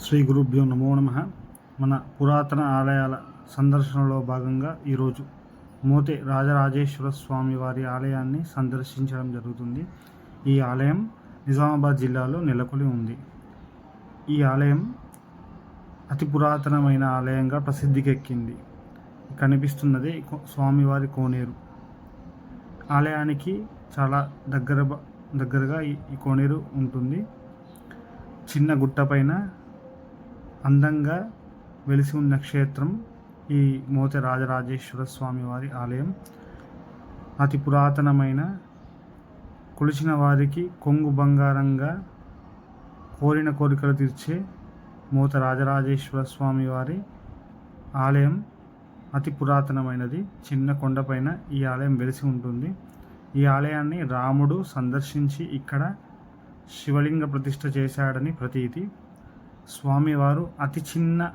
శ్రీ గురుభ్యో నమో నమః. మన పురాతన ఆలయాల సందర్శనలో భాగంగా ఈరోజు మోతే రాజరాజేశ్వర స్వామి వారి ఆలయాన్ని సందర్శించడం జరుగుతుంది. ఈ ఆలయం నిజామాబాద్ జిల్లాలో నెలకొని ఉంది. ఈ ఆలయం అతి పురాతనమైన ఆలయంగా ప్రసిద్ధికెక్కింది. కనిపిస్తున్నదే స్వామివారి కోనేరు. ఆలయానికి చాలా దగ్గరగా ఈ కోనేరు ఉంటుంది. చిన్న గుట్టపైన అందంగా వెలిసి ఉన్న క్షేత్రం ఈ మోతే రాజరాజేశ్వర స్వామి వారి ఆలయం. అతి పురాతనమైన, కొలిచిన వారికి కొంగు బంగారంగా కోరిన కోరికలు తీర్చే మోతే రాజరాజేశ్వర స్వామి వారి ఆలయం అతి పురాతనమైనది. చిన్న కొండపైన ఈ ఆలయం వెలిసి ఉంటుంది. ఈ ఆలయాన్ని రాముడు సందర్శించి ఇక్కడ శివలింగ ప్రతిష్ఠ చేశాడని ప్రతీతి. స్వామివారు అతి చిన్న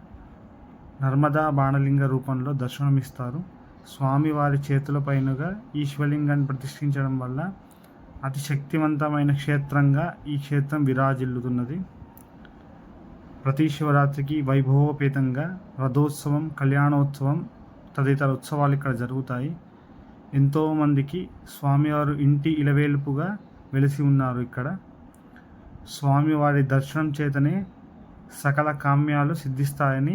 నర్మదా బాణలింగ రూపంలో దర్శనమిస్తారు. స్వామివారి చేతుల పైనగా ఈ శివలింగాన్ని ప్రతిష్ఠించడం వల్ల అతి శక్తివంతమైన క్షేత్రంగా ఈ క్షేత్రం విరాజిల్లుతున్నది. ప్రతి శివరాత్రికి వైభవోపేతంగా రథోత్సవం, కళ్యాణోత్సవం తదితర ఉత్సవాలు ఇక్కడ జరుగుతాయి. ఎంతోమందికి స్వామివారు ఇంటి ఇలవేల్పుగా వెలిసి ఉన్నారు. ఇక్కడ స్వామివారి దర్శనం చేతనే సకల కామ్యాలు సిద్ధిస్తాయని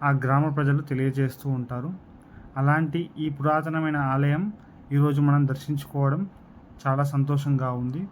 ఆ గ్రామ ప్రజలు తెలియజేస్తూ ఉంటారు. అలాంటి ఈ పురాతనమైన ఆలయం ఈరోజు మనం దర్శించుకోవడం చాలా సంతోషంగా ఉంది.